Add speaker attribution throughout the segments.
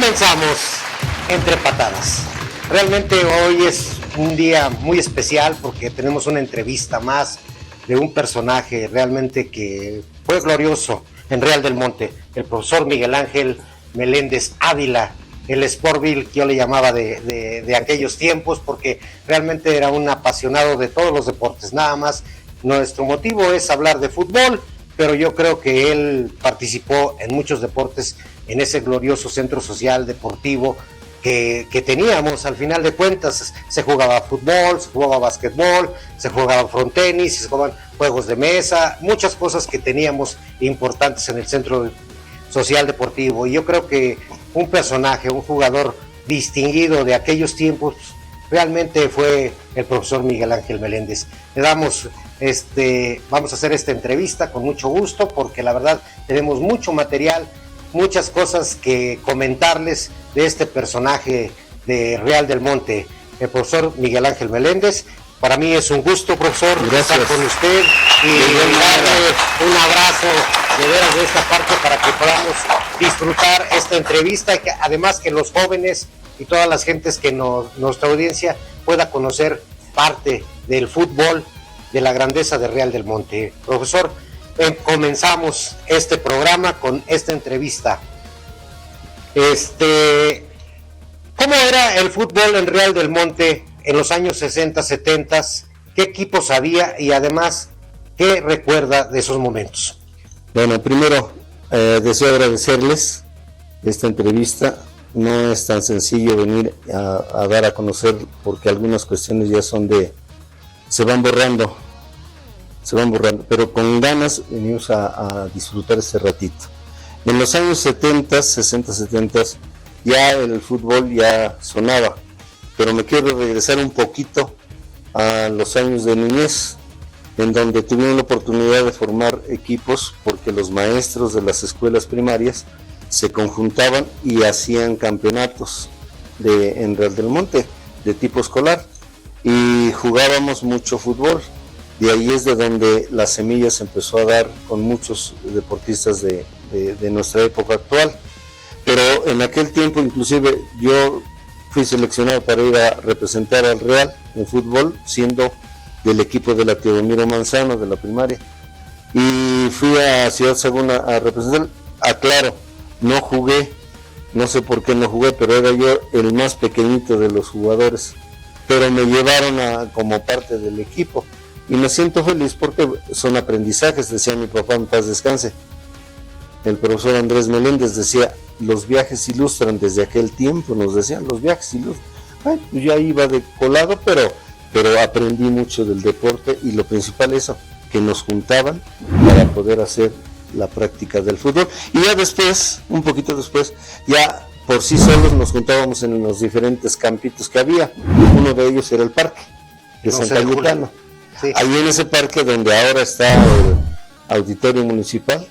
Speaker 1: Comenzamos entre patadas. Realmente hoy es un día muy especial porque tenemos una entrevista más de un personaje realmente que fue glorioso en Real del Monte, el profesor Miguel Ángel Meléndez Ávila, el Sportville que yo le llamaba de aquellos tiempos, porque realmente era un apasionado de todos los deportes. Nada más nuestro motivo es hablar de fútbol, pero yo creo que él participó en muchos deportes en ese glorioso centro social deportivo que teníamos. Al final de cuentas se jugaba fútbol, se jugaba básquetbol, se jugaba frontenis, se jugaban juegos de mesa, muchas cosas que teníamos importantes en el centro social deportivo. Y yo creo que un personaje, un jugador distinguido de aquellos tiempos realmente fue el profesor Miguel Ángel Meléndez. Le damos vamos a hacer esta entrevista con mucho gusto porque la verdad tenemos mucho material, muchas cosas que comentarles de este personaje de Real del Monte, el profesor Miguel Ángel Meléndez. Para mí es un gusto, profesor, estar con usted y darle un abrazo de veras de esta parte para que podamos disfrutar esta entrevista y que además que los jóvenes y todas las gentes que nuestra audiencia pueda conocer parte del fútbol, de la grandeza de Real del Monte. Profesor, comenzamos este programa con esta entrevista. ¿Cómo era el fútbol en Real del Monte en los años 60, 70? ¿Qué equipos había? Y además, ¿qué recuerda de esos momentos?
Speaker 2: Bueno, primero, deseo agradecerles esta entrevista. No es tan sencillo venir a dar a conocer porque algunas cuestiones ya se van borrando, pero con ganas venimos a disfrutar ese ratito. En los años 70, 60, 70, ya el fútbol ya sonaba, pero me quiero regresar un poquito a los años de niñez, en donde tuvieron la oportunidad de formar equipos porque los maestros de las escuelas primarias se conjuntaban y hacían campeonatos en Real del Monte de tipo escolar y jugábamos mucho fútbol. Y ahí es de donde la semilla se empezó a dar con muchos deportistas de nuestra época actual. Pero en aquel tiempo inclusive yo fui seleccionado para ir a representar al Real en fútbol, siendo del equipo de la Teodomiro Manzano de la primaria. Y fui a Ciudad Saguna a representar. Aclaro, no jugué, no sé por qué no jugué, pero era yo el más pequeñito de los jugadores. Pero me llevaron como parte del equipo. Y me siento feliz porque son aprendizajes, decía mi papá, en paz descanse. El profesor Andrés Meléndez decía, los viajes ilustran, desde aquel tiempo nos decían, los viajes ilustran. Ay, pues ya iba de colado, pero aprendí mucho del deporte y lo principal es eso, que nos juntaban para poder hacer la práctica del fútbol. Y ya después, un poquito después, ya por sí solos nos juntábamos en los diferentes campitos que había. Uno de ellos era el parque de San Cayetano. Sí. Ahí en ese parque donde ahora está el auditorio municipal,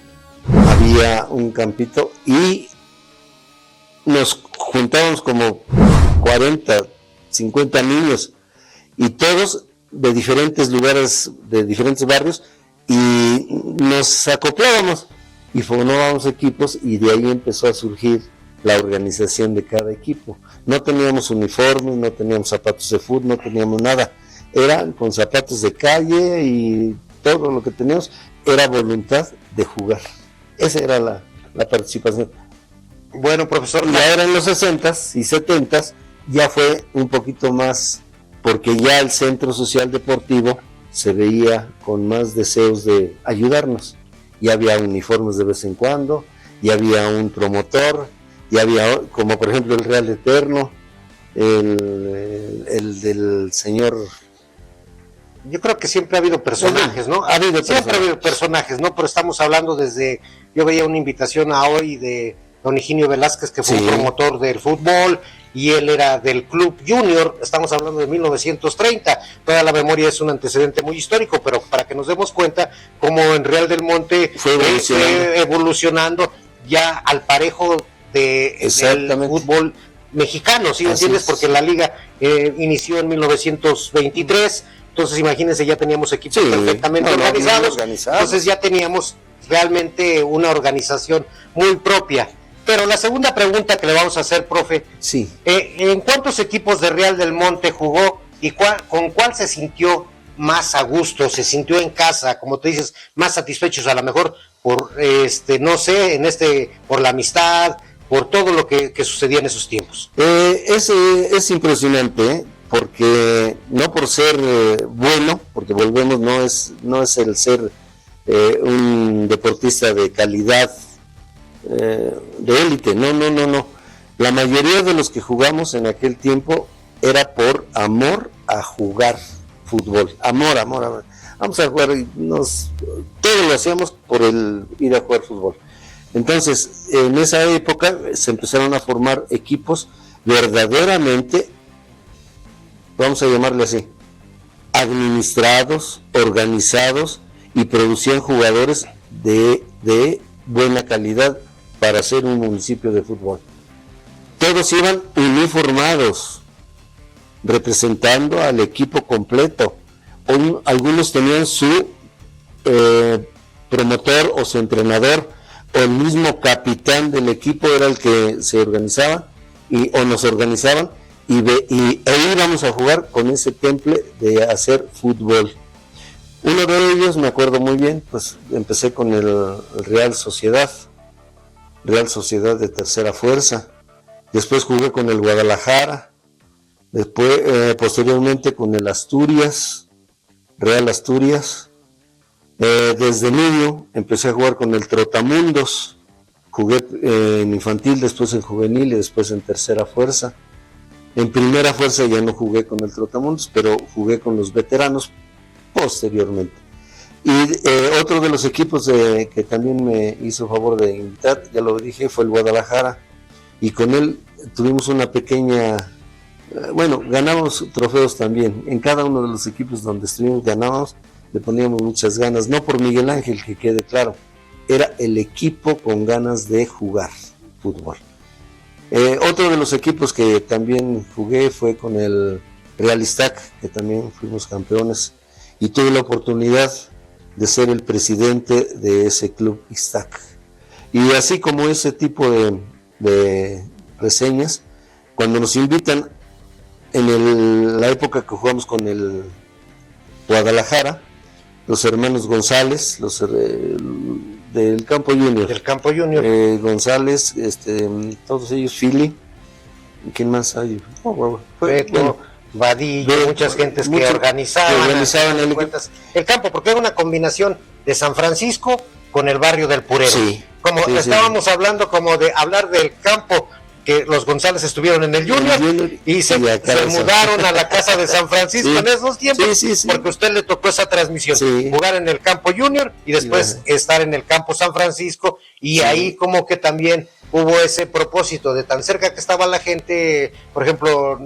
Speaker 2: había un campito y nos juntábamos como 40, 50 niños y todos de diferentes lugares, de diferentes barrios, y nos acoplábamos y formábamos equipos y de ahí empezó a surgir la organización de cada equipo. No teníamos uniformes, no teníamos zapatos de fútbol, no teníamos nada. Eran con zapatos de calle y todo lo que teníamos era voluntad de jugar. Esa era la participación.
Speaker 1: Bueno, profesor,
Speaker 2: y ahora en los 60s y 70s ya fue un poquito más, porque ya el centro social deportivo se veía con más deseos de ayudarnos. Ya había uniformes de vez en cuando, ya había un promotor, ya había, como por ejemplo el Real Eterno, el del señor.
Speaker 1: Yo creo que siempre ha habido personajes, ¿no? Ha habido personajes, ¿no? Pero estamos hablando yo veía una invitación a hoy de don Higinio Velázquez, que fue un promotor del fútbol, y él era del Club Junior, estamos hablando de 1930, toda la memoria es un antecedente muy histórico, pero para que nos demos cuenta cómo en Real del Monte fue evolucionando ya al parejo del fútbol mexicano, ¿sí me entiendes? Porque la liga inició en 1923, entonces imagínense, ya teníamos equipos perfectamente organizados, entonces ya teníamos realmente una organización muy propia. Pero la segunda pregunta que le vamos a hacer, profe,
Speaker 2: Sí.
Speaker 1: ¿En cuántos equipos de Real del Monte jugó y con cuál se sintió más a gusto, se sintió en casa, como te dices, más satisfechos a lo mejor por, no sé, por la amistad, por todo lo que sucedía en esos tiempos?
Speaker 2: Es impresionante, porque no por ser bueno, porque volvemos, no es el ser un deportista de calidad de élite, no. La mayoría de los que jugamos en aquel tiempo era por amor a jugar fútbol, amor. Vamos a jugar, todo lo hacíamos por el ir a jugar fútbol. Entonces, en esa época se empezaron a formar equipos verdaderamente, vamos a llamarle así, administrados, organizados, y producían jugadores de buena calidad para ser un municipio de fútbol. Todos iban uniformados, representando al equipo completo. Algunos tenían su promotor o su entrenador, o el mismo capitán del equipo era el que se organizaba o nos organizaban, y íbamos a jugar con ese temple de hacer fútbol. Uno de ellos, me acuerdo muy bien, pues empecé con el Real Sociedad de tercera fuerza. Después jugué con el Guadalajara, después posteriormente con el Real Asturias. Desde niño empecé a jugar con el Trotamundos, jugué en infantil, después en juvenil y después en tercera fuerza. En primera fuerza ya no jugué con el Trotamundos, pero jugué con los veteranos posteriormente. Y otro de los equipos que también me hizo favor de invitar, ya lo dije, fue el Guadalajara, y con él tuvimos una pequeña, ganamos trofeos también. En cada uno de los equipos donde estuvimos ganábamos, le poníamos muchas ganas, no por Miguel Ángel, que quede claro, era el equipo con ganas de jugar fútbol. Otro de los equipos que también jugué fue con el Real Iztac, que también fuimos campeones, y tuve la oportunidad de ser el presidente de ese club Iztac. Y así como ese tipo de reseñas, cuando nos invitan en la época que jugamos con el Guadalajara, los hermanos González, del Campo Junior.
Speaker 1: Del Campo Junior.
Speaker 2: González, todos ellos, Philly. ¿Quién más hay?
Speaker 1: Vadillo, muchas gentes que organizaban el campo, porque era una combinación de San Francisco con el barrio del Purero.
Speaker 2: Sí,
Speaker 1: estábamos hablando como de hablar del campo, que los González estuvieron en el Junior y se mudaron a la casa de San Francisco en esos tiempos, porque a usted le tocó esa transmisión, jugar en el campo Junior y después estar en el campo San Francisco, y ahí como que también hubo ese propósito de tan cerca que estaba la gente. Por ejemplo,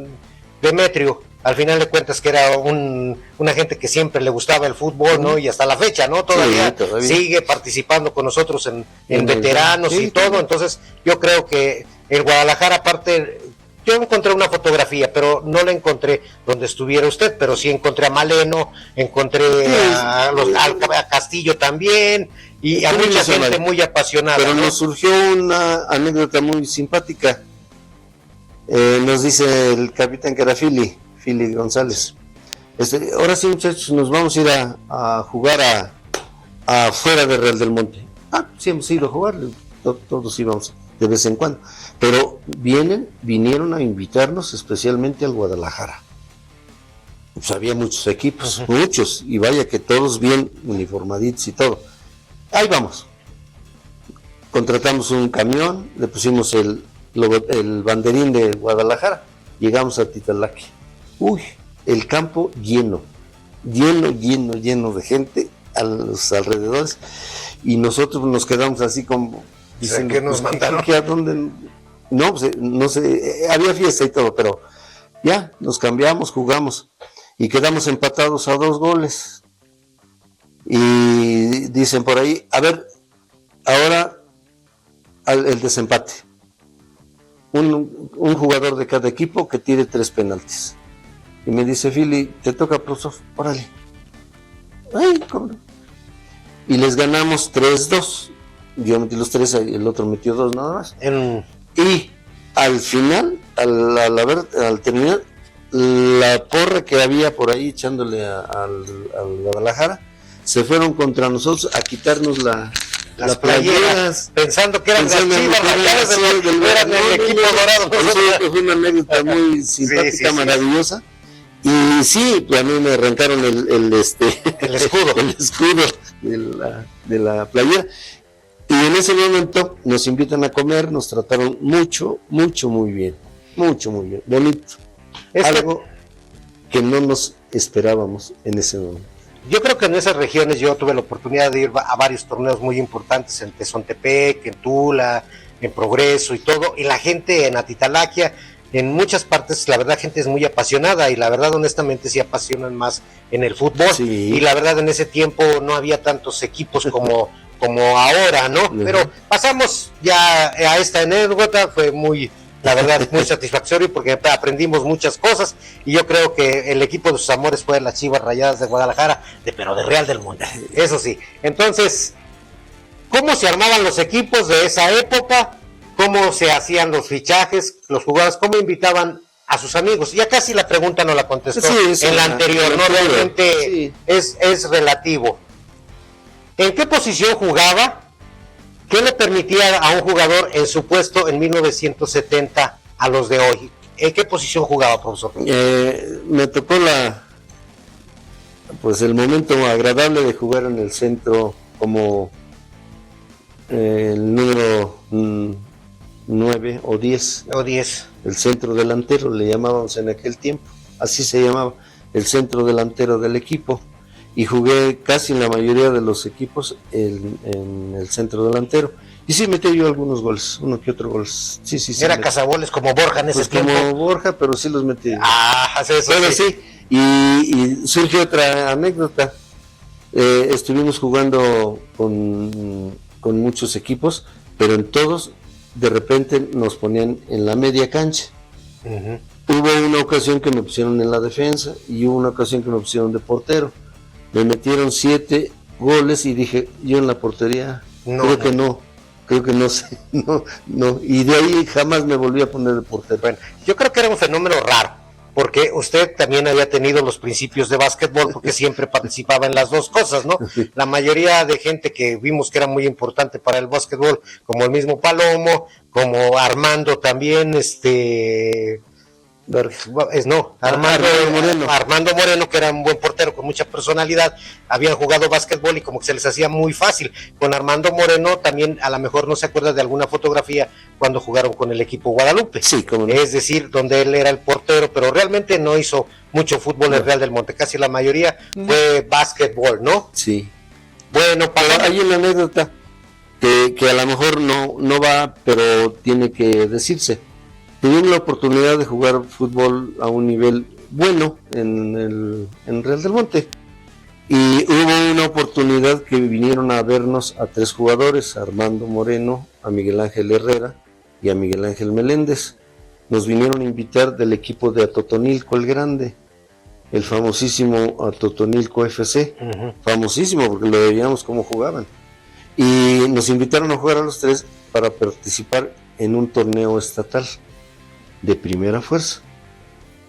Speaker 1: Demetrio, al final de cuentas, que era una gente que siempre le gustaba el fútbol, ¿no? Y hasta la fecha, ¿no? Todavía sigue participando con nosotros en veteranos y todo. Entonces, yo creo que el Guadalajara, aparte, yo encontré una fotografía, pero no la encontré donde estuviera usted, pero sí encontré a Maleno, encontré a Castillo también, y a mucha gente muy apasionada.
Speaker 2: Pero nos surgió una anécdota muy simpática. Nos dice el capitán, que era Philly González, ahora sí, muchachos, nos vamos a ir a jugar afuera de Real del Monte. Sí, hemos ido a jugar, todos íbamos de vez en cuando, pero vinieron a invitarnos especialmente al Guadalajara. Pues había muchos equipos, muchos, y vaya que todos bien uniformaditos y todo. Ahí vamos. Contratamos un camión, le pusimos el banderín de Guadalajara, llegamos a Titalaque. El campo lleno de gente a los alrededores, y nosotros nos quedamos así como diciendo,
Speaker 1: ¿qué nos mandaron?
Speaker 2: ¿A dónde? No sé, había fiesta y todo, pero ya nos cambiamos, jugamos y quedamos empatados a 2 goles. Y dicen por ahí, a ver, ahora el desempate. Un jugador de cada equipo que tire 3 penaltis. Y me dice, Philly, te toca, profesor, órale. Ay, ¿cómo? Y les ganamos 3-2. yo metí los 3, el otro metió 2 nada más. Y al final, al terminar, la porra que había por ahí echándole al Guadalajara, se fueron contra nosotros a quitarnos las playeras,
Speaker 1: pensando que eran las Chivas Rayadas del equipo dorado.
Speaker 2: Eso fue una anécdota muy simpática, maravillosa. Y sí, a mí me arrancaron el escudo, el escudo de la playera. Y en ese momento nos invitan a comer, nos trataron muy bien, bonito. Algo que no nos esperábamos en ese momento.
Speaker 1: Yo creo que en esas regiones yo tuve la oportunidad de ir a varios torneos muy importantes, en Tezontepec, en Tula, en Progreso y todo, y la gente en Atitalaquia, en muchas partes, la verdad, gente es muy apasionada, y la verdad, honestamente, sí apasionan más en el fútbol, sí. Y la verdad, en ese tiempo no había tantos equipos como ahora, ¿no? Uh-huh. Pero pasamos ya a esta anécdota, fue la verdad, muy satisfactorio porque aprendimos muchas cosas, y yo creo que el equipo de sus amores fue las Chivas Rayadas de Guadalajara, pero de Real del Monte, eso sí. Entonces, ¿cómo se armaban los equipos de esa época? ¿Cómo se hacían los fichajes, los jugadores? ¿Cómo invitaban a sus amigos? Ya casi la pregunta no la contestó en la anterior, ¿no? Realmente es relativo. ¿En qué posición jugaba? ¿Qué le permitía a un jugador en su puesto en 1970 a los de hoy? ¿En qué posición jugaba, profesor?
Speaker 2: Me tocó el momento agradable de jugar en el centro como el número 9 o 10. El centro delantero, le llamábamos en aquel tiempo. Así se llamaba, el centro delantero del equipo. Y jugué casi en la mayoría de los equipos en el centro delantero. Y sí metí yo algunos goles, uno que otro gol. Sí.
Speaker 1: ¿Era cazagoles como Borja en ese tiempo?
Speaker 2: Como Borja, pero sí los metí.
Speaker 1: Eso sí.
Speaker 2: Y surge otra anécdota. Estuvimos jugando con muchos equipos, pero en todos de repente nos ponían en la media cancha. Uh-huh. Hubo una ocasión que me pusieron en la defensa y hubo una ocasión que me pusieron de portero. Me metieron 7 goles y dije, yo en la portería, creo que no sé, no, y de ahí jamás me volví a poner de portero.
Speaker 1: Bueno, yo creo que era un fenómeno raro, porque usted también había tenido los principios de básquetbol, porque siempre participaba en las dos cosas, ¿no? La mayoría de gente que vimos que era muy importante para el básquetbol, como el mismo Palomo, como Armando también, Armando Moreno, que era un buen portero con mucha personalidad, habían jugado básquetbol y como que se les hacía muy fácil. Con Armando Moreno también, a lo mejor no se acuerda de alguna fotografía cuando jugaron con el equipo Guadalupe,
Speaker 2: sí, como no.
Speaker 1: Es decir, donde él era el portero, pero realmente no hizo mucho fútbol en Real del Monte, casi la mayoría fue básquetbol, ¿no?
Speaker 2: Sí.
Speaker 1: Bueno,
Speaker 2: hay una anécdota que a lo mejor no va, pero tiene que decirse. Tuvimos la oportunidad de jugar fútbol a un nivel bueno en Real del Monte, y hubo una oportunidad que vinieron a vernos a 3 jugadores, a Armando Moreno, a Miguel Ángel Herrera y a Miguel Ángel Meléndez. Nos vinieron a invitar del equipo de Atotonilco el Grande, el famosísimo Atotonilco FC, famosísimo porque lo veíamos cómo jugaban, y nos invitaron a jugar a los 3 para participar en un torneo estatal de primera fuerza,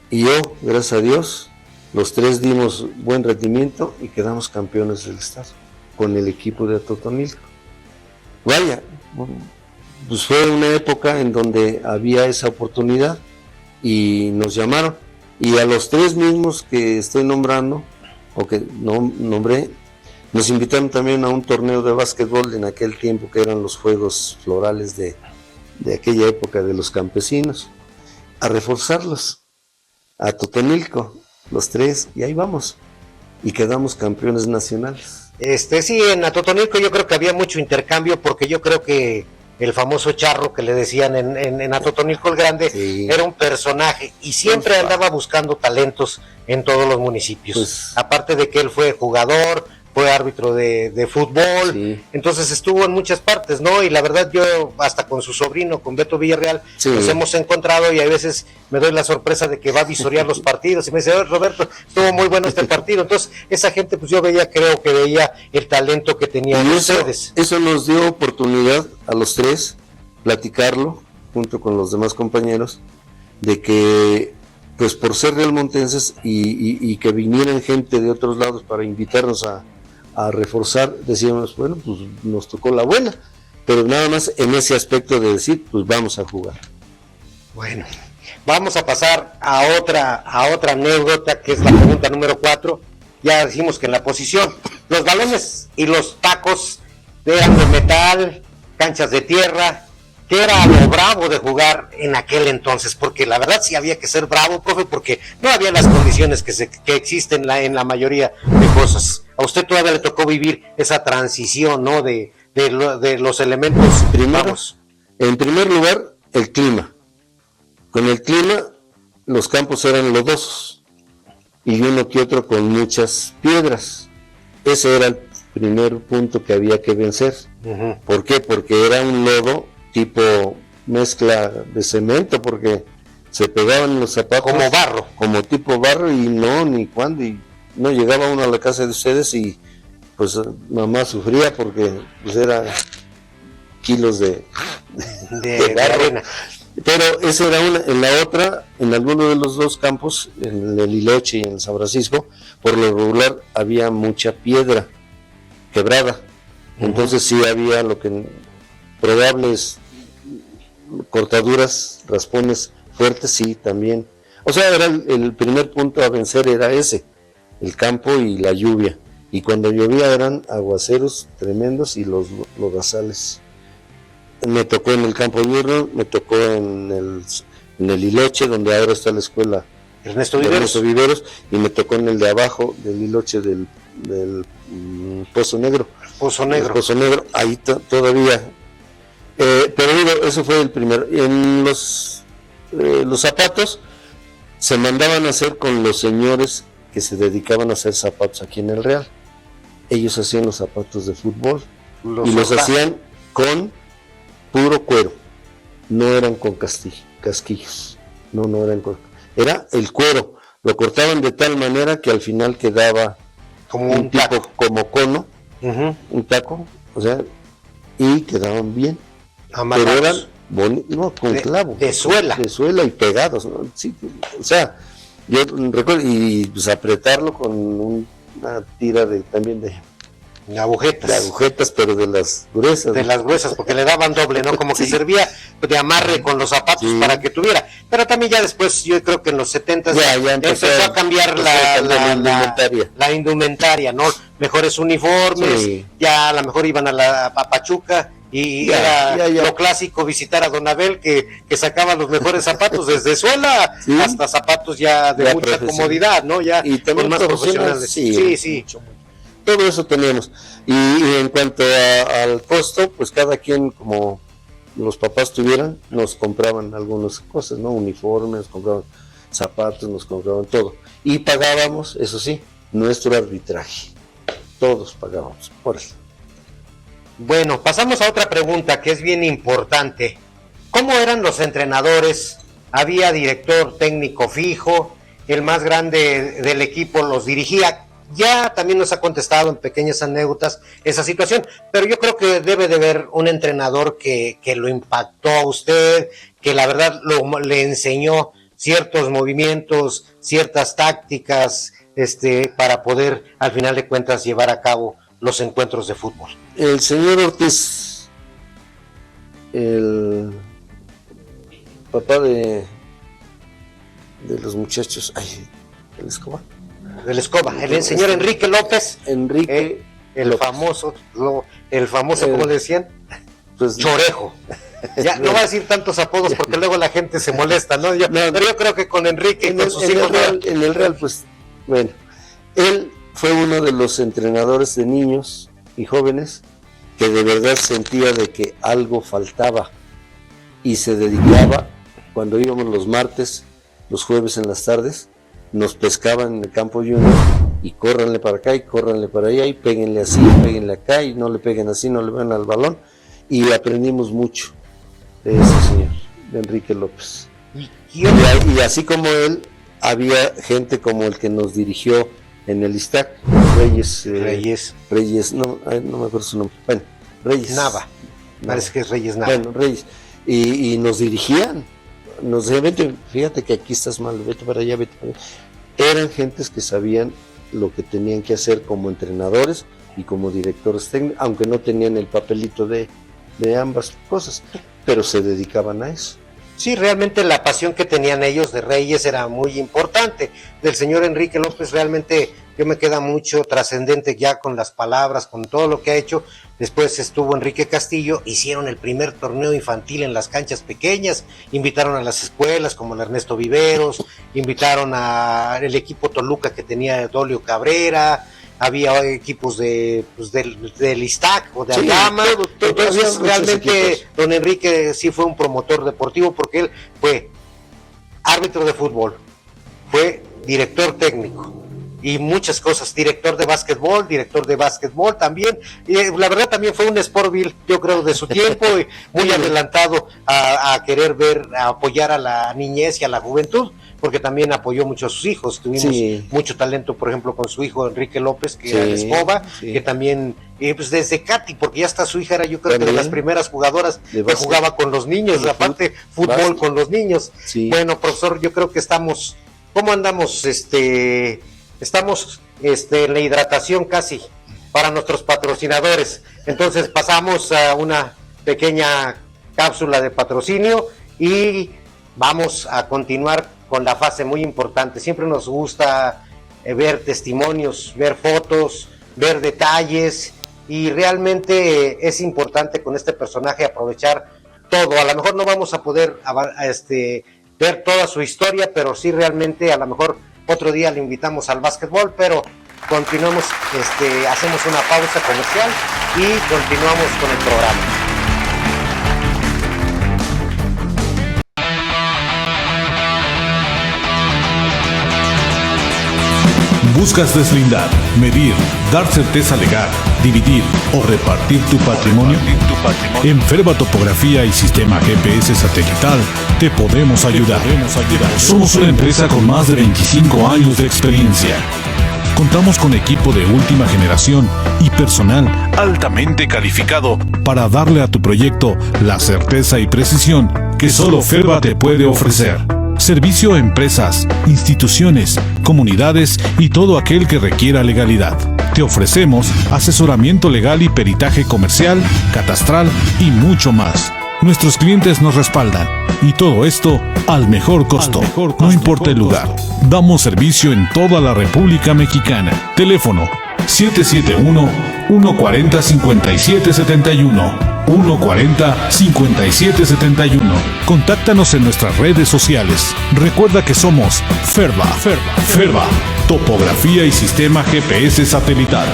Speaker 2: y yo, gracias a Dios, los 3 dimos buen rendimiento y quedamos campeones del estado con el equipo de Atotonilco. Vaya, pues fue una época en donde había esa oportunidad y nos llamaron, y a los 3 mismos que estoy nombrando o que nombré, nos invitaron también a un torneo de básquetbol en aquel tiempo, que eran los Juegos Florales de aquella época de los campesinos, a reforzarlos a Totonilco, los 3, y ahí vamos, y quedamos campeones nacionales.
Speaker 1: Sí, en Atotonilco yo creo que había mucho intercambio, porque yo creo que el famoso Charro que le decían en Atotonilco el Grande, sí, era un personaje y siempre andaba buscando talentos en todos los municipios. Pues, aparte de que él fue jugador, fue árbitro de fútbol,
Speaker 2: sí.
Speaker 1: Entonces estuvo en muchas partes, ¿no? Y la verdad yo hasta con su sobrino, con Beto Villarreal,
Speaker 2: sí.
Speaker 1: Nos hemos encontrado y a veces me doy la sorpresa de que va a visorear los partidos y me dice, Roberto, estuvo muy bueno este partido. Entonces esa gente, pues yo creo que veía el talento que tenían ustedes.
Speaker 2: Eso nos dio oportunidad a los tres platicarlo junto con los demás compañeros de que pues por ser realmontenses y que vinieran gente de otros lados para invitarnos a reforzar, decíamos, bueno, pues nos tocó la buena, pero nada más en ese aspecto de decir, pues vamos a jugar.
Speaker 1: Bueno, vamos a pasar a otra anécdota, que es la pregunta número 4. Ya dijimos que en la posición, los balones y los tacos eran de metal, canchas de tierra. ¿Qué era lo bravo de jugar en aquel entonces? Porque la verdad sí había que ser bravo, profe, porque no había las condiciones que existen en la mayoría de cosas. A usted todavía le tocó vivir esa transición, ¿no? De los elementos.
Speaker 2: En primer lugar, el clima. Con el clima, los campos eran lodosos y uno que otro con muchas piedras. Ese era el primer punto que había que vencer.
Speaker 1: Uh-huh.
Speaker 2: ¿Por qué? Porque era un lodo tipo mezcla de cemento, porque se pegaban los zapatos
Speaker 1: como barro,
Speaker 2: como tipo barro, y no, ni cuándo, y no llegaba uno a la casa de ustedes y pues mamá sufría porque pues era kilos de
Speaker 1: arena.
Speaker 2: Pero esa era una. En la otra, en alguno de los dos campos, en el Iloche y en San Francisco, por lo regular había mucha piedra quebrada. Uh-huh. Entonces sí había lo que probables cortaduras, raspones fuertes, sí, también. O sea, era el primer punto a vencer era ese, el campo y la lluvia. Y cuando llovía eran aguaceros tremendos y los lodazales. Me tocó en el campo diurno, me tocó en el Iloche, donde ahora está la escuela
Speaker 1: Ernesto Viveros,
Speaker 2: y me tocó en el de abajo del Iloche del Pozo Negro.
Speaker 1: Pozo
Speaker 2: Negro, ahí todavía. Pero digo, eso fue el primero. En los zapatos se mandaban a hacer con los señores que se dedicaban a hacer zapatos aquí en el Real. Ellos hacían los zapatos de fútbol y los hacían con puro cuero, no eran con casquillos, no eran con, era el cuero, lo cortaban de tal manera que al final quedaba
Speaker 1: como un tipo
Speaker 2: taco, como cono,
Speaker 1: uh-huh.
Speaker 2: Un taco, o sea, y quedaban bien.
Speaker 1: Amarrados.
Speaker 2: Pero eran no, con clavo.
Speaker 1: De suela.
Speaker 2: De suela y pegados, ¿no? Sí, o sea, yo recuerdo, y pues apretarlo con una tira también de agujetas, pero de las gruesas.
Speaker 1: De las gruesas, porque le daban doble, ¿no? Como que servía de amarre con los zapatos para que tuviera. Pero también ya después, yo creo que en los 70
Speaker 2: ya empezó
Speaker 1: a cambiar la indumentaria, ¿no? Mejores uniformes, ya a lo mejor iban a Pachuca y era lo clásico visitar a Don Abel que sacaba los mejores zapatos desde suela hasta zapatos ya de mucha comodidad, ¿no? Ya
Speaker 2: y también más profesionales.
Speaker 1: Sí.
Speaker 2: Mucho. Todo eso tenemos. Y en cuanto al costo, pues cada quien, como los papás tuvieran, nos compraban algunas cosas, ¿no? Uniformes, nos compraban zapatos, nos compraban todo. Y pagábamos, eso sí, nuestro arbitraje. Todos pagábamos por eso.
Speaker 1: Bueno, pasamos a otra pregunta que es bien importante. ¿Cómo eran los entrenadores? ¿Había director técnico fijo? ¿El más grande del equipo los dirigía? Ya también nos ha contestado en pequeñas anécdotas esa situación, pero yo creo que debe de haber un entrenador que lo impactó a usted, que la verdad le enseñó ciertos movimientos, ciertas tácticas, para poder al final de cuentas llevar a cabo los encuentros de fútbol.
Speaker 2: El señor Ortiz, el papá de los muchachos, el Escobar.
Speaker 1: El señor Enrique López.
Speaker 2: El
Speaker 1: López. famoso, ¿cómo le decían?
Speaker 2: Pues,
Speaker 1: Chorejo. Ya no va a decir tantos apodos porque luego la gente se molesta, ¿no? Pero yo creo que con Enrique y con sus hijos.
Speaker 2: En el Real, pues, bueno, él fue uno de los entrenadores de niños y jóvenes que de verdad sentía de que algo faltaba y se dedicaba, cuando íbamos los martes, los jueves en las tardes, nos pescaban en el campo junior y córranle para acá y córranle para allá y péguenle así, péguenle acá y no le peguen así, no le ven al balón, y aprendimos mucho de ese señor, de Enrique López. Y así como él, había gente como el que nos dirigió en el ISTAC, Reyes, no me acuerdo su nombre, bueno, Reyes
Speaker 1: Nava, parece que es Reyes Nava.
Speaker 2: Bueno, Reyes, y nos dirigían, nos decían, vete, fíjate que aquí estás mal, vete para allá, vete para allá. Eran gentes que sabían lo que tenían que hacer como entrenadores y como directores técnicos, aunque no tenían el papelito de ambas cosas, pero se dedicaban a eso.
Speaker 1: Sí, realmente la pasión que tenían ellos de Reyes era muy importante. Del señor Enrique López realmente yo me queda mucho trascendente ya con las palabras, con todo lo que ha hecho. Después estuvo Enrique Castillo, hicieron el primer torneo infantil en las canchas pequeñas, invitaron a las escuelas como el Ernesto Viveros, invitaron al equipo Toluca que tenía Dolio Cabrera, había equipos del ISTAC o de Aldama. Entonces realmente don Enrique sí fue un promotor deportivo porque él fue árbitro de fútbol, fue director técnico y muchas cosas, director de básquetbol también, y la verdad también fue un Sportville, yo creo, de su tiempo, y muy adelantado a querer apoyar a la niñez y a la juventud, porque también apoyó mucho a sus hijos. Tuvimos mucho talento, por ejemplo, con su hijo Enrique López, que era de Escoba, que también, pues desde Katy, porque ya hasta su hija era, yo creo, que de las primeras jugadoras que jugaba con los niños, aparte fútbol con los niños. Bueno, profesor, yo creo que estamos, ¿cómo andamos? Estamos en la hidratación casi para nuestros patrocinadores. Entonces pasamos a una pequeña cápsula de patrocinio y vamos a continuar con la fase muy importante. Siempre nos gusta ver testimonios, ver fotos, ver detalles, y realmente es importante con este personaje aprovechar todo. A lo mejor no vamos a poder ver toda su historia, pero sí realmente a lo mejor otro día le invitamos al básquetbol, pero continuamos, hacemos una pausa comercial y continuamos con el programa.
Speaker 3: ¿Buscas deslindar, medir, dar certeza legal, dividir o repartir tu patrimonio? En Ferva Topografía y Sistema GPS Satelital te podemos ayudar. Somos una empresa con más de 25 años de experiencia. Contamos con equipo de última generación y personal altamente calificado para darle a tu proyecto la certeza y precisión que solo Ferva te puede ofrecer. Servicio a empresas, instituciones, comunidades y todo aquel que requiera legalidad. Te ofrecemos asesoramiento legal y peritaje comercial, catastral y mucho más. Nuestros clientes nos respaldan y todo esto al mejor costo. No importa el lugar. Damos servicio en toda la República Mexicana. Teléfono 771-140-5771. 140-5771. Contáctanos en nuestras redes sociales. Recuerda que somos Ferva, Topografía y Sistema GPS Satelital.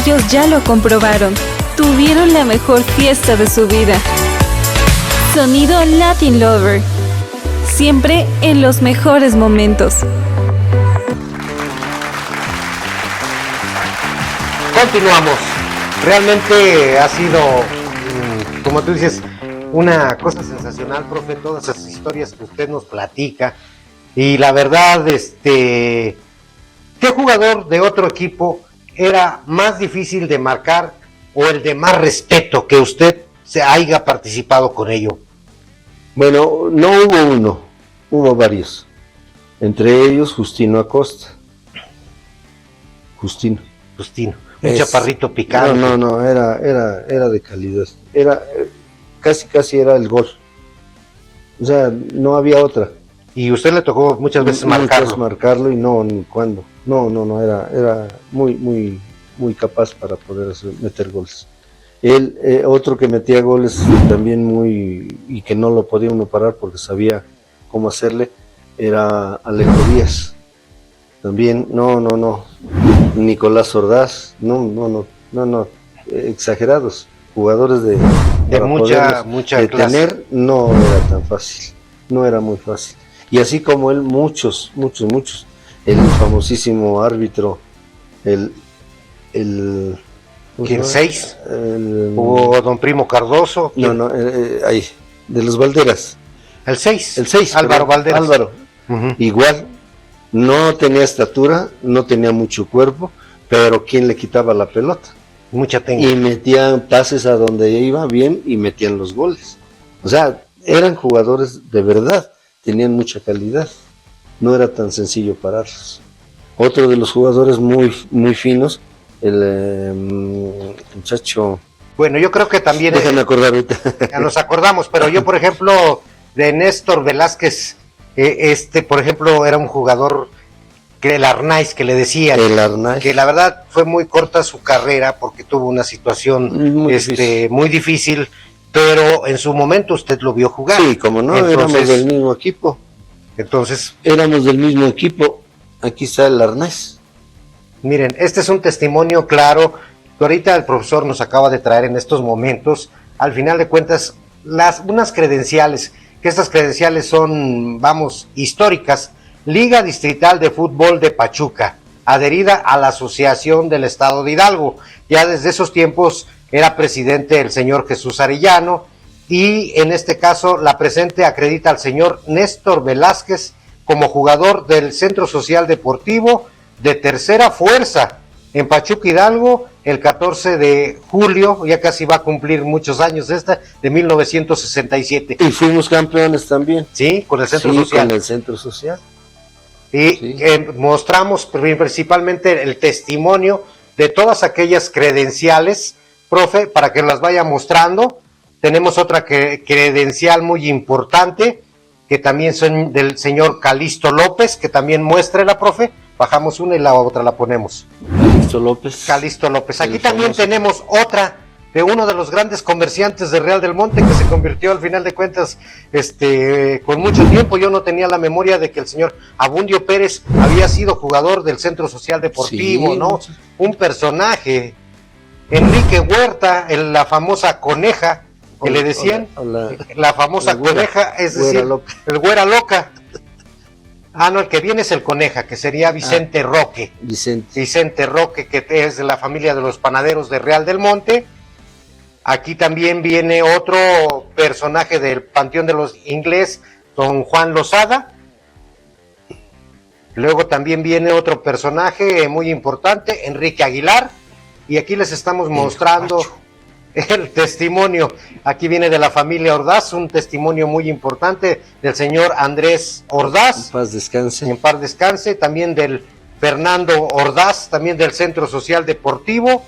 Speaker 4: Ellos ya lo comprobaron. Tuvieron la mejor fiesta de su vida. Sonido Latin Lover. Siempre en los mejores momentos.
Speaker 1: Continuamos. Realmente ha sido, como tú dices, una cosa sensacional, profe, todas esas historias que usted nos platica. Y la verdad, ¿qué jugador de otro equipo era más difícil de marcar o el de más respeto que usted se haya participado con ello?
Speaker 2: Bueno, no hubo uno, hubo varios. Entre ellos Justino Acosta. Justino.
Speaker 1: Un chaparrito picado.
Speaker 2: No, era de calidad. Casi era el gol. O sea, no había otra.
Speaker 1: Y usted le tocó muchas veces
Speaker 2: marcarlo y no, ni cuándo. No, era muy capaz para poder meter goles. Él, otro que metía goles también y que no lo podía uno parar porque sabía cómo hacerle, era Alejo Díaz. También, no. Nicolás Ordaz, no, exagerados. Jugadores
Speaker 1: de mucha
Speaker 2: detener, no era tan fácil, no era muy fácil. Y así como él, muchos. El famosísimo árbitro,
Speaker 1: ¿Quién? 6. Hubo don Primo Cardoso.
Speaker 2: Ahí, de los Valderas.
Speaker 1: El 6.
Speaker 2: Álvaro
Speaker 1: Valderas.
Speaker 2: Álvaro. Uh-huh. Igual, no tenía estatura, no tenía mucho cuerpo, pero ¿quién le quitaba la pelota?
Speaker 1: Mucha técnica.
Speaker 2: Y metían pases a donde iba bien y metían los goles. O sea, eran jugadores de verdad, tenían mucha calidad. No era tan sencillo pararlos. Otro de los jugadores muy finos, el muchacho...
Speaker 1: Bueno, yo creo que también...
Speaker 2: Déjame acordar ahorita.
Speaker 1: Ya nos acordamos, pero yo, por ejemplo, de Néstor Velázquez, por ejemplo, era un jugador que el Arnaiz, que le decían, que la verdad fue muy corta su carrera porque tuvo una situación muy difícil, pero en su momento usted lo vio jugar.
Speaker 2: Sí, como no, éramos del mismo equipo.
Speaker 1: Entonces,
Speaker 2: éramos del mismo equipo. Aquí está el Arnaiz.
Speaker 1: Miren, este es un testimonio claro que ahorita el profesor nos acaba de traer en estos momentos. Al final de cuentas, unas credenciales, que estas credenciales son, históricas. Liga Distrital de Fútbol de Pachuca, adherida a la Asociación del Estado de Hidalgo. Ya desde esos tiempos era presidente el señor Jesús Arellano, y en este caso la presente acredita al señor Néstor Velázquez como jugador del Centro Social Deportivo de Tercera Fuerza en Pachuca, Hidalgo, el 14 de julio, ya casi va a cumplir muchos años de 1967.
Speaker 2: Y fuimos campeones también.
Speaker 1: Sí, con el Centro Social.
Speaker 2: Con el Centro Social.
Speaker 1: Y mostramos principalmente el testimonio de todas aquellas credenciales, profe, para que las vaya mostrando. Tenemos otra credencial muy importante, que también son del señor Calixto López, que también muéstrela, profe. Bajamos una y la otra la ponemos. Calixto López. Aquí también tenemos otra de uno de los grandes comerciantes de Real del Monte, que se convirtió al final de cuentas con mucho tiempo. Yo no tenía la memoria de que el señor Abundio Pérez había sido jugador del Centro Social Deportivo, sí, ¿no? Un personaje. Enrique Huerta, la famosa coneja, que le decían, la famosa coneja, es decir, el güera loca. No, el que viene es el coneja, que sería Vicente Roque. Vicente Roque, que es de la familia de los panaderos de Real del Monte. Aquí también viene otro personaje del Panteón de los Inglés, don Juan Lozada. Luego también viene otro personaje muy importante, Enrique Aguilar. Y aquí les estamos mostrando el testimonio. Aquí viene de la familia Ordaz, un testimonio muy importante del señor Andrés Ordaz.
Speaker 2: En paz descanse.
Speaker 1: En paz descanse. También del Fernando Ordaz, también del Centro Social Deportivo.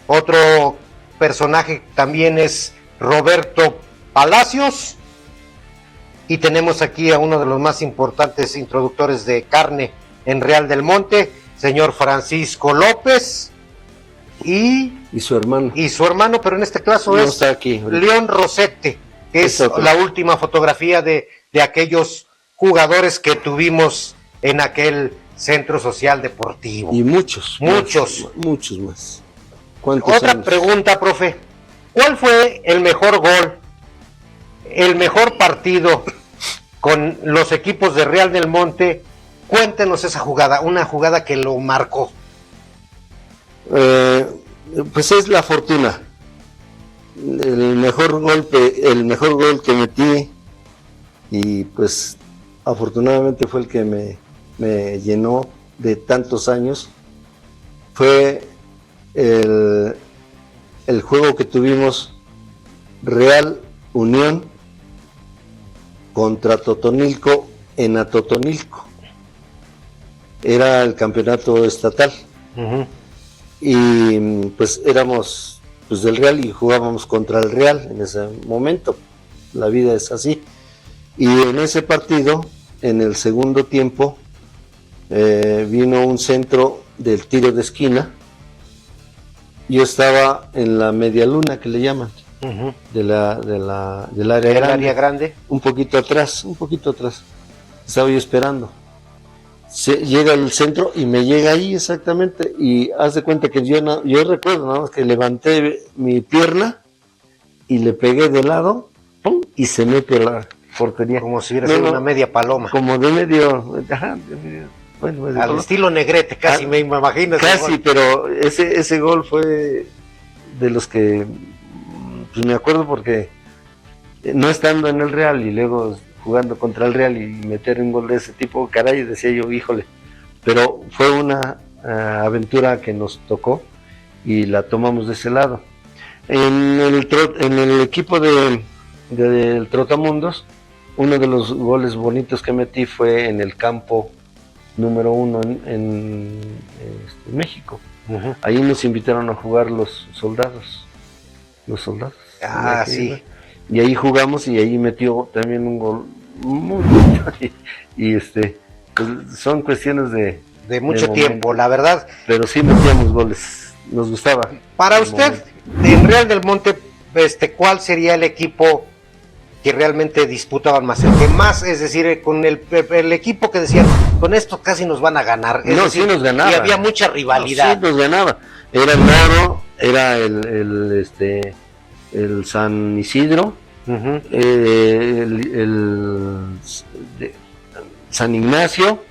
Speaker 1: Otro personaje también es Roberto Palacios. Y tenemos aquí a uno de los más importantes introductores de carne en Real del Monte, señor Francisco López. Y su hermano, pero en este caso no es aquí, León Rosete, que es la última fotografía de aquellos jugadores que tuvimos en aquel Centro Social Deportivo.
Speaker 2: Y muchos más.
Speaker 1: Otra
Speaker 2: años?
Speaker 1: pregunta, profe. ¿Cuál fue el mejor gol, el mejor partido con los equipos de Real del Monte? Cuéntenos esa jugada, una jugada que lo marcó.
Speaker 2: Pues es la fortuna. El mejor gol que metí, y pues afortunadamente fue el que me llenó de tantos años, fue el juego que tuvimos Real Unión contra Totonilco en Atotonilco. Era el campeonato estatal.
Speaker 1: Uh-huh.
Speaker 2: Y pues éramos pues del Real y jugábamos contra el Real en ese momento. La vida es así. Y en ese partido, en el segundo tiempo, vino un centro del tiro de esquina. Yo estaba en la media luna, que le llaman,
Speaker 1: Uh-huh.
Speaker 2: del área
Speaker 1: grande.
Speaker 2: un poquito atrás. Estaba yo esperando. Llega al centro y me llega ahí exactamente, y haz de cuenta que yo recuerdo nada más que levanté mi pierna y le pegué de lado, ¡pum!, y se mete la portería.
Speaker 1: Como si hubiera sido una media paloma.
Speaker 2: Como de medio, bueno,
Speaker 1: al paloma. Estilo Negrete, casi me imagino.
Speaker 2: Casi, pero ese gol fue de los que pues me acuerdo, porque no estando en el Real y luego jugando contra el Real y meter un gol de ese tipo, caray, decía yo, híjole, pero fue una aventura que nos tocó y la tomamos de ese lado. En el equipo del Trotamundos, uno de los goles bonitos que metí fue en el campo número 1 en México.
Speaker 1: Uh-huh.
Speaker 2: Ahí nos invitaron a jugar los soldados.
Speaker 1: Ah, sí.
Speaker 2: Y ahí jugamos y ahí metió también un gol muy bonito. Y pues son cuestiones de
Speaker 1: mucho tiempo, la verdad.
Speaker 2: Pero sí metíamos goles, nos gustaba.
Speaker 1: Para usted, en Real del Monte, ¿cuál sería el equipo que realmente disputaban más? El que más, es decir, con el equipo que decían, con esto casi nos van a ganar. Es decir,
Speaker 2: sí nos ganaba.
Speaker 1: Y había mucha rivalidad.
Speaker 2: No, sí nos ganaba. Era el Loro, era el San Isidro,
Speaker 1: uh-huh,
Speaker 2: el San Ignacio.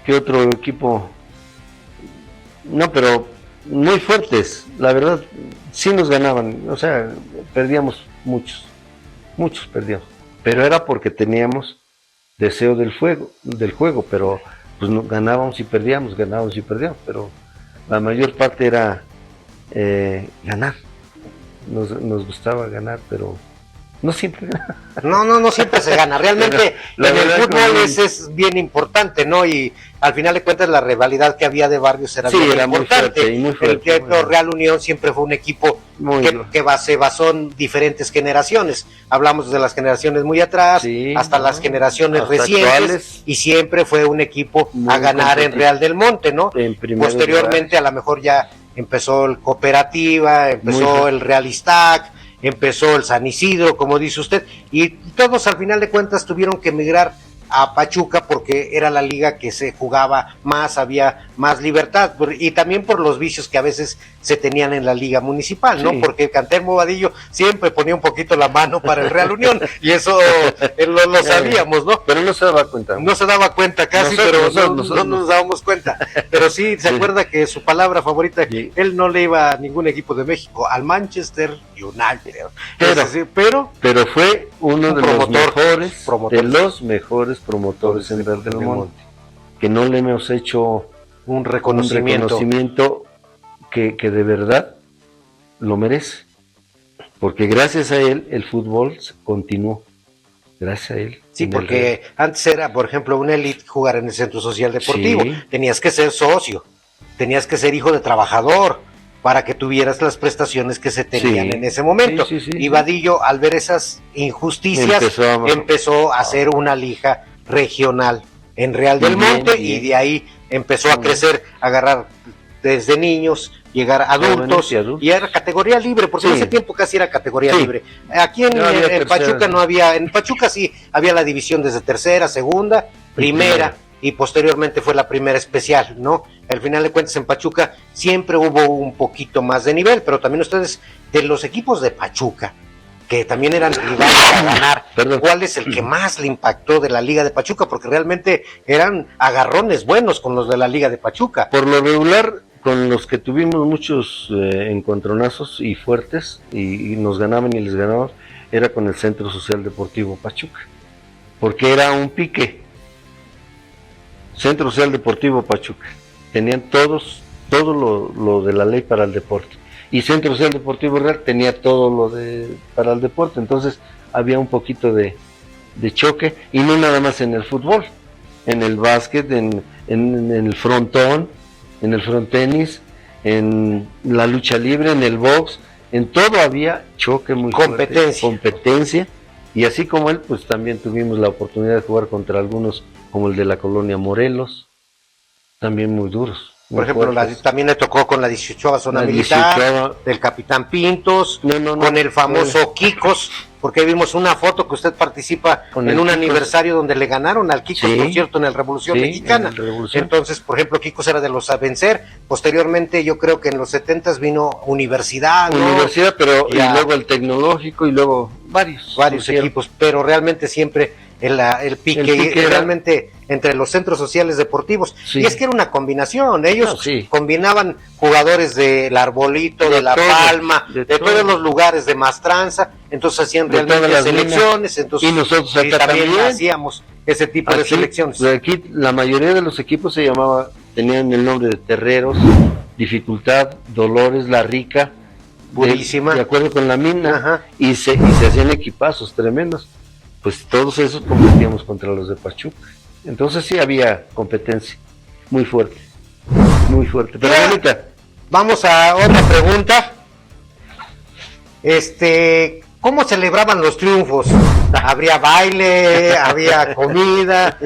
Speaker 2: ¿Qué otro equipo? No, pero muy fuertes, la verdad, sí nos ganaban, o sea, perdíamos muchos perdíamos, pero era porque teníamos deseo del juego, pero pues ganábamos y perdíamos, pero la mayor parte era ganar. Nos gustaba ganar, pero no siempre.
Speaker 1: No siempre se gana. Realmente en el fútbol es bien importante, ¿no? Y al final de cuentas la rivalidad que había de barrios era bien importante.
Speaker 2: Muy fuerte.
Speaker 1: El Real Unión siempre fue un equipo que se basó en diferentes generaciones. Hablamos de las generaciones muy atrás, sí, hasta las generaciones recientes, actuales, y siempre fue un equipo a ganar en Real del Monte, ¿no? Posteriormente lugar, a lo mejor ya empezó el Cooperativa, empezó el Real Istac, empezó el San Isidro, como dice usted, y todos al final de cuentas tuvieron que emigrar a Pachuca porque era la liga que se jugaba más, había más libertad, y también por los vicios que a veces se tenían en la liga municipal, ¿no? Sí. Porque el Canter Movadillo siempre ponía un poquito la mano para el Real Unión, y eso lo sabíamos, ¿no?
Speaker 2: Pero no se daba cuenta.
Speaker 1: No se daba cuenta casi, pero no nos dábamos cuenta. Pero sí, se acuerda que su palabra favorita, él no le iba a ningún equipo de México, al Manchester United.
Speaker 2: Pero fue uno de los mejores promotores en Real del Monte, que no le hemos hecho un reconocimiento que de verdad lo merece, porque gracias a él el fútbol continuó, gracias a él.
Speaker 1: Sí, porque antes era, por ejemplo, una élite jugar en el Centro Social Deportivo, sí, tenías que ser socio, tenías que ser hijo de trabajador para que tuvieras las prestaciones que se tenían en ese momento. Y Vadillo, al ver esas injusticias, empezó a hacer una liga regional en Real del Monte, y de ahí empezó a crecer, a agarrar desde niños, llegar a adultos, y era categoría libre, porque en ese tiempo casi era categoría libre. Aquí en Pachuca no había, en Pachuca sí había la división desde tercera, segunda, primera, y posteriormente fue la primera especial, ¿no? Al final de cuentas en Pachuca siempre hubo un poquito más de nivel, pero también ustedes, de los equipos de Pachuca, que también eran rivales a ganar, ¿cuál es el que más le impactó de la Liga de Pachuca? Porque realmente eran agarrones buenos con los de la Liga de Pachuca.
Speaker 2: Por lo regular, con los que tuvimos muchos encontronazos y fuertes, y nos ganaban y les ganaban, era con el Centro Social Deportivo Pachuca, porque era un pique. Centro Social Deportivo Pachuca, tenían todo lo de la ley para el deporte, y Centro Social Deportivo Real tenía todo para el deporte, entonces había un poquito de choque, y no nada más en el fútbol, en el básquet, en el frontón, en el frontenis, en la lucha libre, en el box, en todo había choque muy fuerte, competencia, y así como él, pues también tuvimos la oportunidad de jugar contra algunos, como el de la colonia Morelos, también muy duros.
Speaker 1: Por ejemplo, también le tocó con la 18ª zona militar, del Capitán Pintos, con el famoso Kikos, porque vimos una foto que usted participa en un aniversario donde le ganaron al Kikos, por cierto, en el Revolución Mexicana. Entonces, por ejemplo, Kikos era de los a vencer. Posteriormente, yo creo que en los 70s vino Universidad, ¿no?
Speaker 2: Universidad, pero y luego el Tecnológico y luego varios
Speaker 1: equipos, pero realmente siempre el pique realmente entre los centros sociales deportivos, y es que era una combinación, ellos combinaban jugadores del Arbolito, de La Palma, de todos los lugares de Mastranza, entonces hacían realmente selecciones, entonces
Speaker 2: y nosotros acá
Speaker 1: también hacíamos ese tipo de selecciones.
Speaker 2: Aquí la mayoría de los equipos tenían el nombre de Terreros, Dificultad, Dolores, La Rica,
Speaker 1: Purísima,
Speaker 2: de acuerdo con la mina, y se hacían equipazos tremendos. Pues todos esos competíamos contra los de Pachuca. Entonces sí había competencia muy fuerte. Pero ahorita
Speaker 1: vamos a otra pregunta. ¿Cómo celebraban los triunfos? ¿Habría baile? ¿Había comida?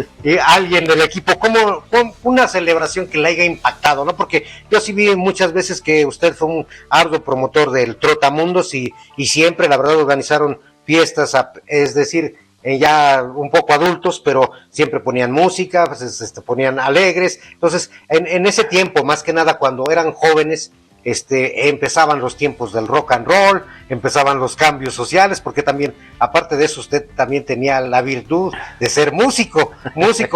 Speaker 1: ¿Alguien del equipo? ¿Cómo una celebración que le haya impactado? ¿No? Porque yo sí vi muchas veces que usted fue un arduo promotor del Trotamundos y siempre, la verdad, organizaron fiestas, es decir, ya un poco adultos, pero siempre ponían música, pues, ponían alegres. Entonces, en ese tiempo, más que nada cuando eran jóvenes, empezaban los tiempos del rock and roll, empezaban los cambios sociales, porque también, aparte de eso, usted también tenía la virtud de ser músico,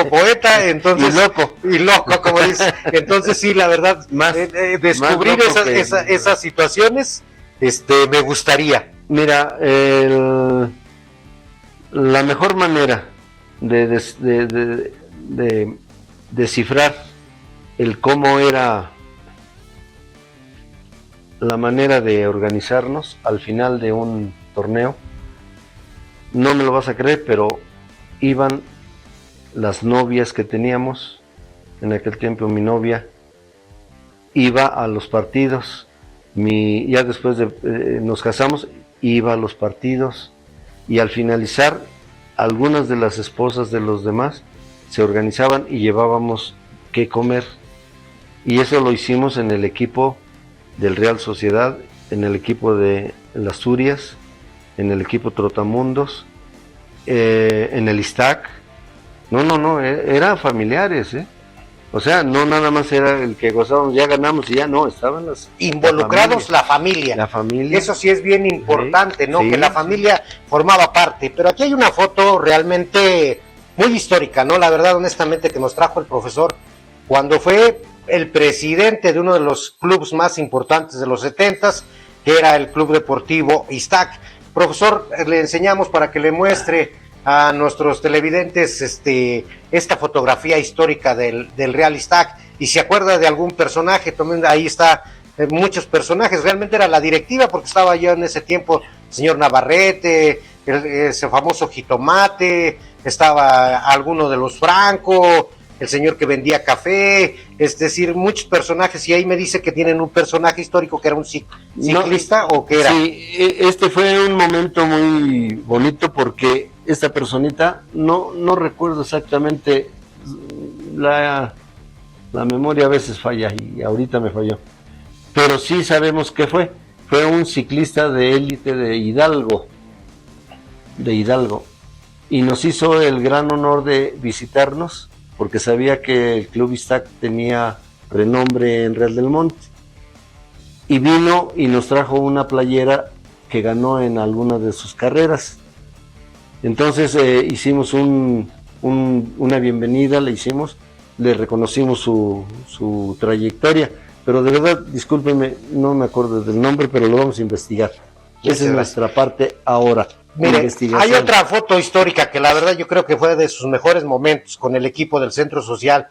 Speaker 1: poeta, entonces, y loco, como dice. Entonces sí, la verdad, descubrir esas situaciones, me gustaría.
Speaker 2: Mira, la mejor manera de descifrar el cómo era la manera de organizarnos al final de un torneo, no me lo vas a creer, pero iban las novias que teníamos, en aquel tiempo mi novia iba a los partidos, ya después nos casamos, iba a los partidos, y al finalizar, algunas de las esposas de los demás se organizaban y llevábamos qué comer, y eso lo hicimos en el equipo del Real Sociedad, en el equipo de las Asturias, en el equipo Trotamundos, en el ISTAC. No, eran familiares, o sea, no nada más era el que gozábamos, ya ganamos y ya no, estaban
Speaker 1: involucrados la familia. Eso sí es bien importante, ¿no? Que la familia formaba parte. Pero aquí hay una foto realmente muy histórica, ¿no? La verdad, honestamente, que nos trajo el profesor cuando fue el presidente de uno de los clubes más importantes de los 70s, que era el Club Deportivo ISTAC. Profesor, le enseñamos para que le muestre a nuestros televidentes esta fotografía histórica del Real ISTAC, y se acuerda de algún personaje, también ahí está, muchos personajes, realmente era la directiva, porque estaba yo en ese tiempo el señor Navarrete, ese famoso Jitomate, estaba alguno de los Franco, el señor que vendía café, es decir, muchos personajes, y ahí me dice que tienen un personaje histórico que era un ciclista, ¿o qué era?
Speaker 2: Sí, fue un momento muy bonito porque esta personita, no recuerdo exactamente, la memoria a veces falla y ahorita me falló, pero sí sabemos que fue un ciclista de élite de Hidalgo, y nos hizo el gran honor de visitarnos porque sabía que el Club Iztac tenía renombre en Real del Monte. Y vino y nos trajo una playera que ganó en alguna de sus carreras. Entonces hicimos una bienvenida, le reconocimos su trayectoria, pero de verdad, discúlpenme, no me acuerdo del nombre, pero lo vamos a investigar. Esa es nuestra parte ahora.
Speaker 1: Mire, hay otra foto histórica que la verdad yo creo que fue de sus mejores momentos con el equipo del Centro Social.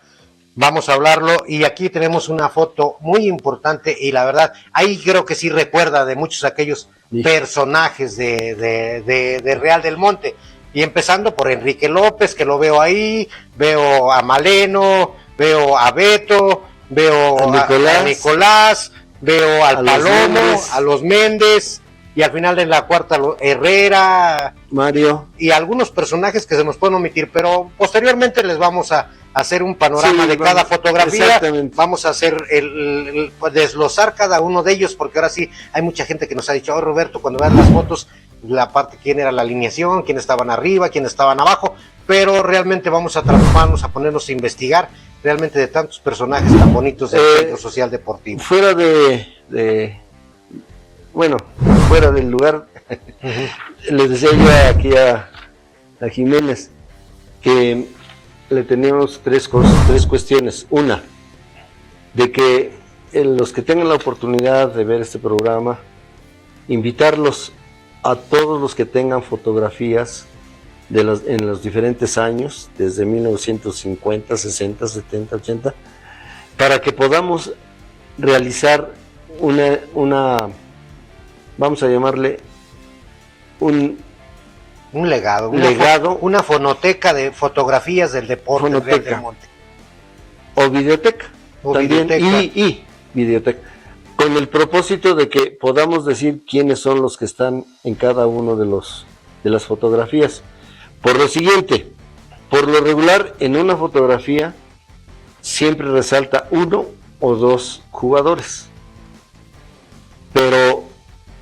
Speaker 1: Vamos a hablarlo, y aquí tenemos una foto muy importante, y la verdad, ahí creo que sí recuerda de muchos aquellos personajes de Real del Monte, y empezando por Enrique López, que lo veo ahí, veo a Maleno, veo a Beto, veo a Nicolás, veo al Palomo, a los Méndez, y al final de la cuarta Herrera,
Speaker 2: Mario,
Speaker 1: y algunos personajes que se nos pueden omitir, pero posteriormente les vamos a hacer un panorama de cada fotografía. Vamos a hacer desglosar cada uno de ellos, porque ahora sí hay mucha gente que nos ha dicho, Roberto, cuando vean las fotos, la parte, quién era la alineación, quién estaban arriba, quién estaban abajo, pero realmente vamos a transformarnos, a ponernos a investigar realmente de tantos personajes tan bonitos del Centro Social Deportivo.
Speaker 2: Fuera fuera del lugar, les decía yo aquí a Jiménez que le teníamos tres cuestiones. Una, de que los que tengan la oportunidad de ver este programa, invitarlos a todos los que tengan fotografías en los diferentes años, desde 1950, 60, 70, 80, para que podamos realizar una vamos a llamarle un
Speaker 1: legado, una fonoteca de fotografías del deporte de Real del Monte.
Speaker 2: O videoteca. Y videoteca. Con el propósito de que podamos decir quiénes son los que están en cada uno de las fotografías. Por lo siguiente, por lo regular, en una fotografía siempre resalta uno o dos jugadores. Pero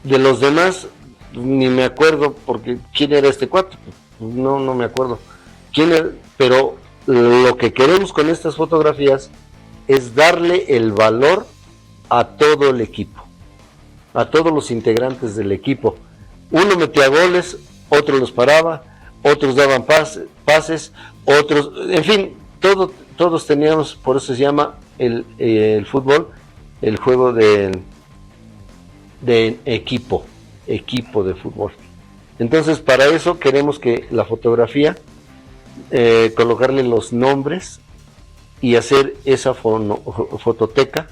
Speaker 2: de los demás ni me acuerdo, porque quién era este cuate, no me acuerdo quién era, pero lo que queremos con estas fotografías es darle el valor a todo el equipo, a todos los integrantes del equipo. Uno metía goles, otro los paraba, otros daban pases, otros, en fin, todos teníamos, por eso se llama el fútbol, el juego de equipo de fútbol. Entonces, para eso queremos que la fotografía, colocarle los nombres y hacer esa fototeca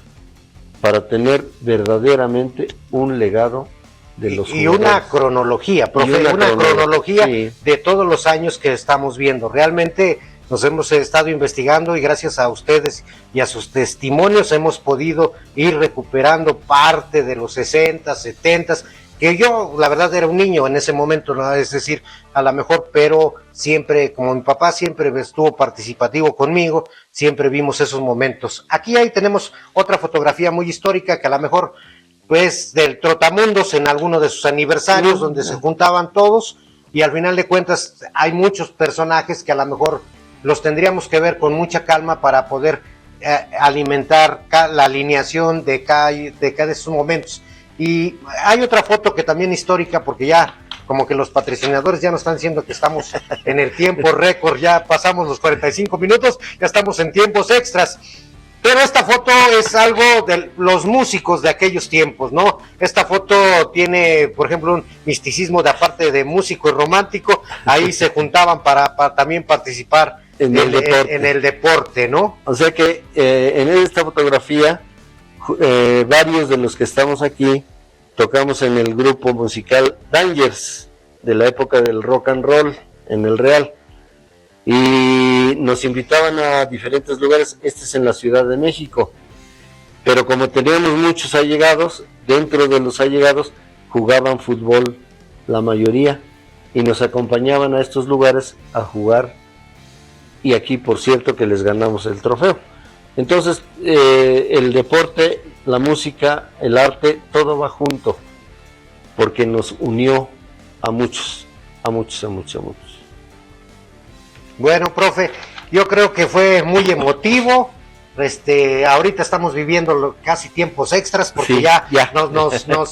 Speaker 2: para tener verdaderamente un legado de los jugadores.
Speaker 1: Y una cronología, profe, una cronología sí, de todos los años que estamos viendo. Realmente nos hemos estado investigando, y gracias a ustedes y a sus testimonios hemos podido ir recuperando parte de los 60, 70, que yo la verdad era un niño en ese momento, ¿no? Es decir, a lo mejor, pero siempre, como mi papá siempre estuvo participativo conmigo, siempre vimos esos momentos. Aquí ahí tenemos otra fotografía muy histórica que a lo mejor pues del Trotamundos en alguno de sus aniversarios, donde se juntaban todos, y al final de cuentas hay muchos personajes que a lo mejor los tendríamos que ver con mucha calma para poder alimentar la alineación de cada de esos momentos. Y hay otra foto que también histórica, porque ya como que los patrocinadores ya nos están diciendo que estamos en el tiempo récord, ya pasamos los 45 minutos, ya estamos en tiempos extras. Pero esta foto es algo de los músicos de aquellos tiempos, ¿no? Esta foto tiene, por ejemplo, un misticismo de aparte de músico y romántico, ahí se juntaban para también participar en el deporte, ¿no?
Speaker 2: O sea que en esta fotografía, varios de los que estamos aquí tocamos en el grupo musical Dangers, de la época del rock and roll en el Real. Y nos invitaban a diferentes lugares, este es en la Ciudad de México, pero como teníamos muchos allegados, dentro de los allegados jugaban fútbol la mayoría, y nos acompañaban a estos lugares a jugar, y aquí por cierto que les ganamos el trofeo. Entonces el deporte, la música, el arte, todo va junto, porque nos unió a muchos. Bueno, profe,
Speaker 1: yo creo que fue muy emotivo. Ahorita estamos viviendo casi tiempos extras porque
Speaker 2: Sí,
Speaker 1: ya.
Speaker 2: ya.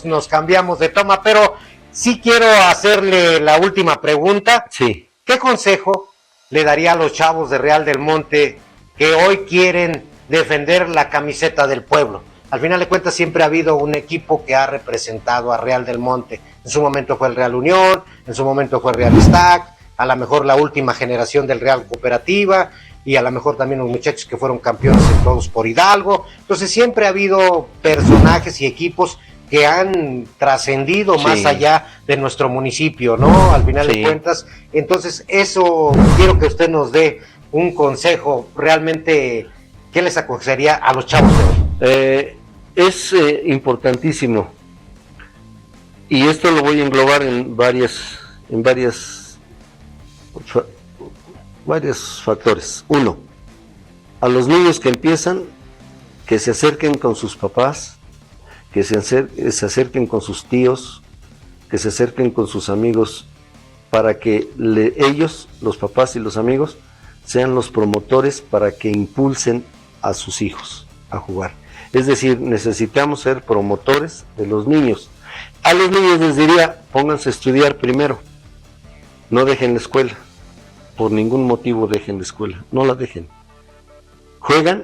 Speaker 1: Nos cambiamos de toma, pero sí quiero hacerle la última pregunta.
Speaker 2: Sí.
Speaker 1: ¿Qué consejo le daría a los chavos de Real del Monte que hoy quieren defender la camiseta del pueblo? Al final de cuentas siempre ha habido un equipo que ha representado a Real del Monte. En su momento fue el Real Unión, en su momento fue el Real Stack, a lo mejor la última generación del Real Cooperativa, y a lo mejor también los muchachos que fueron campeones en Todos por Hidalgo. Entonces siempre ha habido personajes y equipos que han trascendido más allá de nuestro municipio, ¿no? Al final de cuentas. Entonces eso, quiero que usted nos dé un consejo realmente, ¿qué les aconsejaría a los chavos de hoy?
Speaker 2: Es importantísimo, y esto lo voy a englobar en varios factores. Uno, a los niños que empiezan, que se acerquen con sus papás, que se acerquen con sus tíos, que se acerquen con sus amigos, para que ellos, los papás y los amigos, sean los promotores para que impulsen a sus hijos a jugar. Es decir, necesitamos ser promotores de los niños. A los niños les diría, pónganse a estudiar primero, no dejen la escuela, por ningún motivo dejen la escuela, no la dejen. Juegan,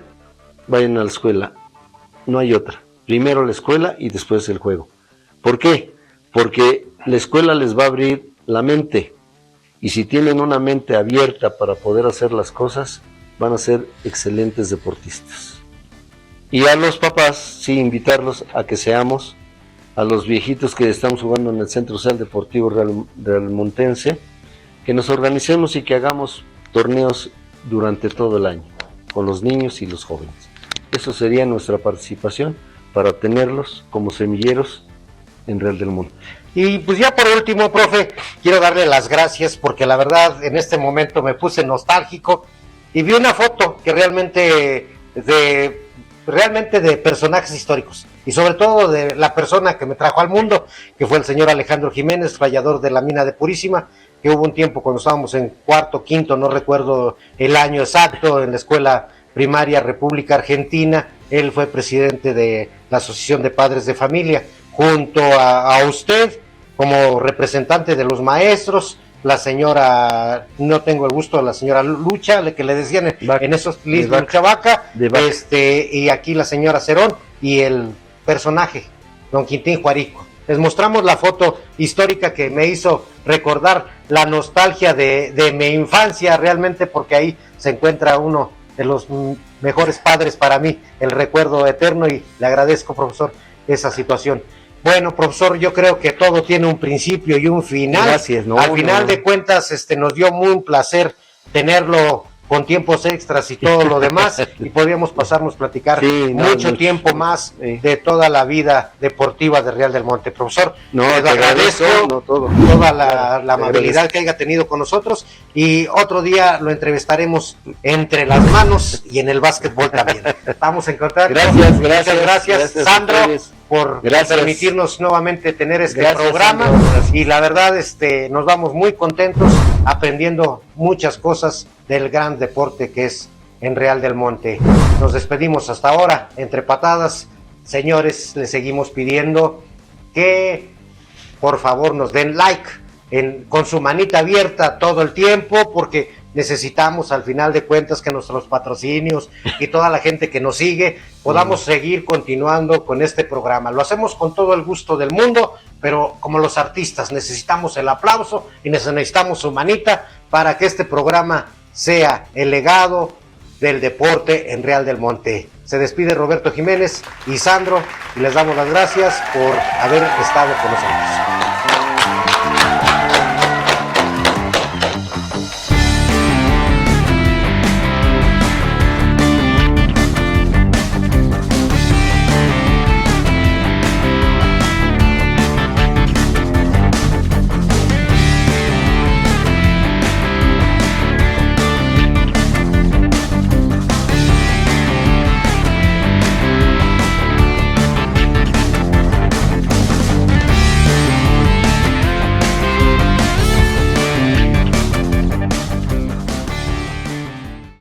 Speaker 2: vayan a la escuela, no hay otra. Primero la escuela y después el juego. ¿Por qué? Porque la escuela les va a abrir la mente, y si tienen una mente abierta para poder hacer las cosas, van a ser excelentes deportistas. Y a los papás, sí, invitarlos a que seamos, a los viejitos que estamos jugando en el Centro Social Deportivo Realmontense, que nos organicemos y que hagamos torneos durante todo el año, con los niños y los jóvenes. Eso sería nuestra participación para tenerlos como semilleros en Real del Monte.
Speaker 1: Y pues ya por último, profe, quiero darle las gracias porque la verdad en este momento me puse nostálgico y vi una foto que realmente de personajes históricos y sobre todo de la persona que me trajo al mundo, que fue el señor Alejandro Jiménez, rayador de la mina de Purísima, que hubo un tiempo cuando estábamos en cuarto, quinto, no recuerdo el año exacto, en la escuela primaria República Argentina. Él fue presidente de la Asociación de Padres de Familia, junto a usted como representante de los maestros, la señora, no tengo el gusto, la señora Lucha, que le decían en esos libros Lucha Vaca, y aquí la señora Cerón y el personaje, don Quintín Juarico. Les mostramos la foto histórica que me hizo recordar la nostalgia de mi infancia realmente, porque ahí se encuentra uno de los mejores padres para mí, el recuerdo eterno, y le agradezco, profesor, esa situación. Bueno, profesor, yo creo que todo tiene un principio y un final.
Speaker 2: Gracias.
Speaker 1: Al final de cuentas, nos dio muy un placer tenerlo con tiempos extras y todo lo demás, y podríamos pasarnos a platicar mucho tiempo más de toda la vida deportiva de Real del Monte. Profesor, le agradezco toda la amabilidad que haya tenido con nosotros, y otro día lo entrevistaremos entre las manos y en el básquetbol también. Vamos a encontrar. Gracias, Sandro, por permitirnos nuevamente tener este programa, y la verdad nos vamos muy contentos aprendiendo muchas cosas del gran deporte que es en Real del Monte. Nos despedimos hasta ahora, entre patadas. Señores, les seguimos pidiendo que por favor nos den like con su manita abierta todo el tiempo, porque necesitamos al final de cuentas que nuestros patrocinios y toda la gente que nos sigue podamos seguir continuando con este programa. Lo hacemos con todo el gusto del mundo, pero como los artistas necesitamos el aplauso y necesitamos su manita para que este programa sea el legado del deporte en Real del Monte. Se despide Roberto Jiménez y Sandro, y les damos las gracias por haber estado con nosotros.